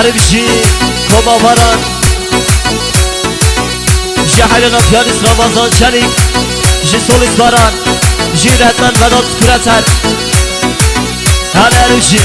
عربي شي كوبا باران جي حيلنا بيانيست رمضان شريف جي سوليس باران جي رهتمن وداد كراتر هلا عربي شي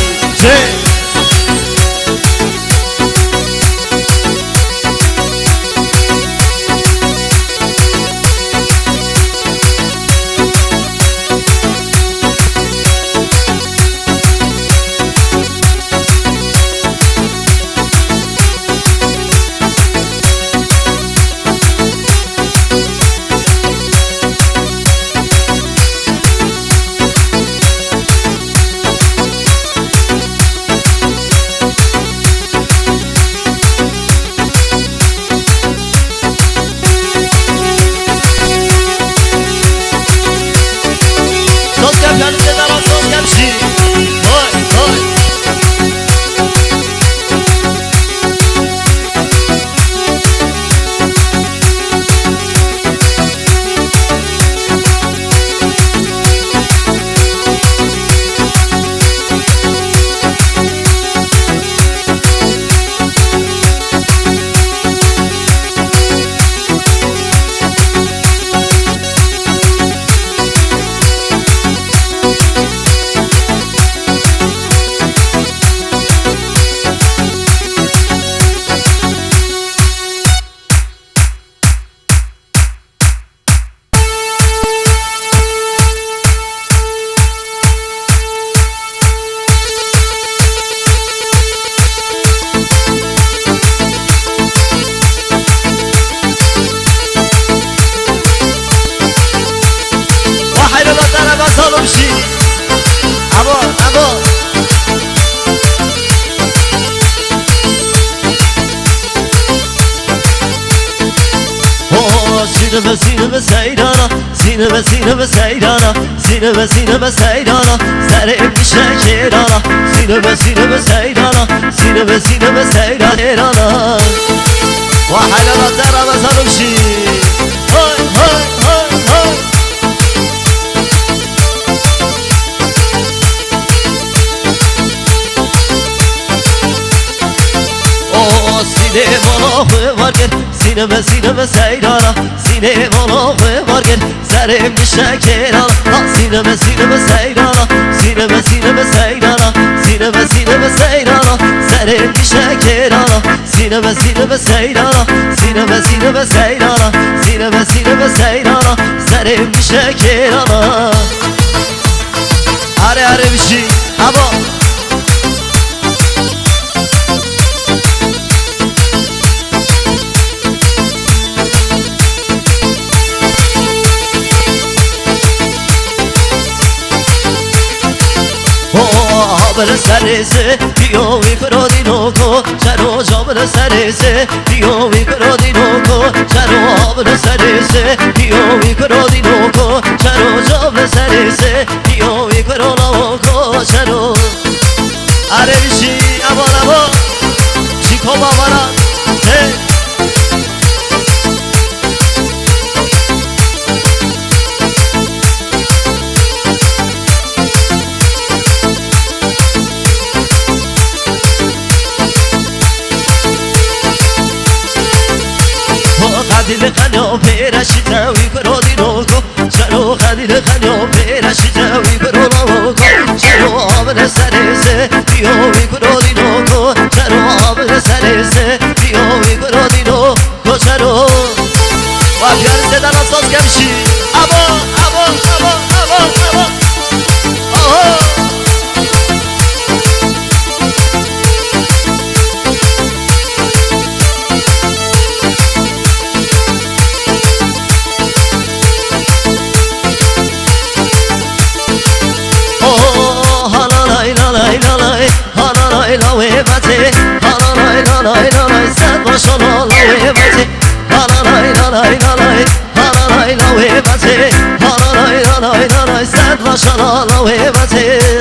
سینه سیدانا سینه سیدانا سینه سیدانا سر میشه کیرانا سینه سیدانا سینه سیدانا و حالا در مثلا شی های های های های او سینه بالا وارگر سینه سیدانا سینه بالا وارگر سرم میشه کیرانا سینه سیدانا سینه سیدانا سینه سیدانا سرم میشه کیرانا سینه سیدانا سینه سیدانا سینه سیدانا سرم میشه کیرانا آره بشی هوا جابر سرسه بیو میکردی نوکو چرا جابر سرسه بیو میکردی نوکو چرا جابر سرسه بیو میکردی نوکو چرا جابر سرسه بیو میکردی نوکو چرا آره بیشی اما چیکو بابارا خدیل خنو پیرشی تاوی کرودی نوکو چرا خدیل خنو پیرشی تاوی کرودی نوکو چرا آبر سرسه بیاوی کرودی نوکو چرا آبر سرسه بیاوی کرودی نوکو چرا و پیار زدن اساس کمشی ابا لوی بته لا لا لا لا لا سد ماشاءالله لوی بته لا لا لا لا لا لا لا لوی بته لا لا لا لا لا سد ماشاءالله لوی بته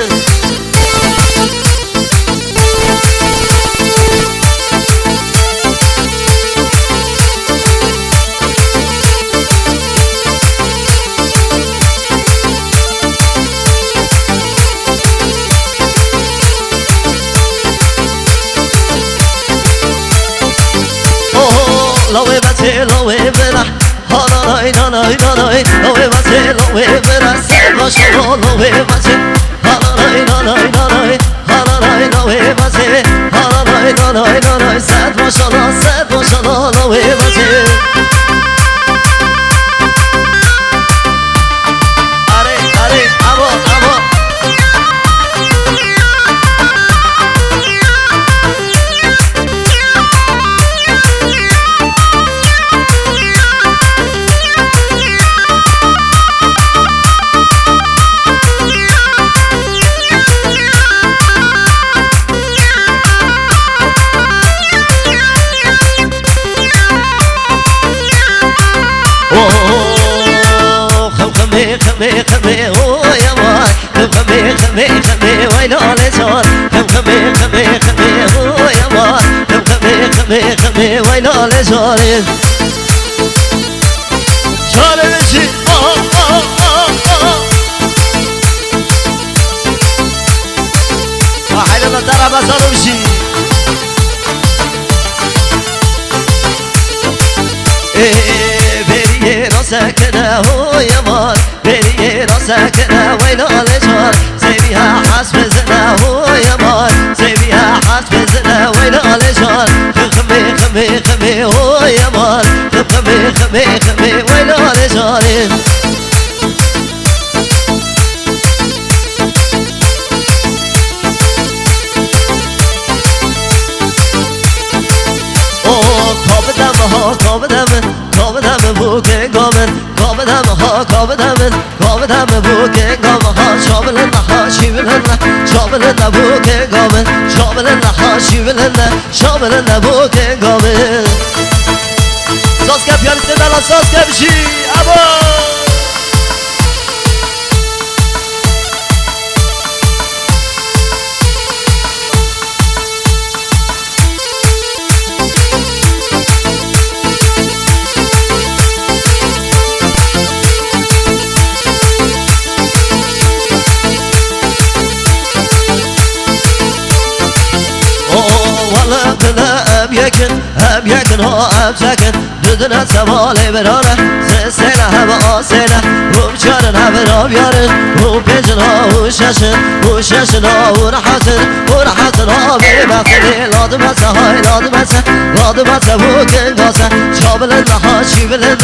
وتلو بنا هالاي لاي لاي لو وتلو بنا سبع شلو لو وتل هالاي لاي لاي هالاي لو وتل هالاي لاي لاي سبع شلو لو وتل خمي هو يا ماي خمي ويلو لسان خمي هو يا ماي خمي ويلو لسان شال مشي حيل الضرب صار مشي بيري راسكنا هو يا ماي بيري راسكنا ويلو لسان سيبيها حسب زنا هو يا ماي سيبيها حسب زنا ويلو لسان خمي هو يا ماي خمي ويلو لسان Kavdam buke gomen kavdam ha kavdam buke gomen ha şabalın ha şivelin şabalın buke gomen şabalın ha şivelin şabalın buke gomen Saska piyaniste dala saska bir şey abo هم یکن ها هم سکن دودن سواله برانه سسیله همه آسیله روم چارن همه را بیارن روم پیجن ها و ششن ها و رحسن ها بی بخلی لادم هسه های لادم هسه بو کنگاسه شابلن ها شیبلن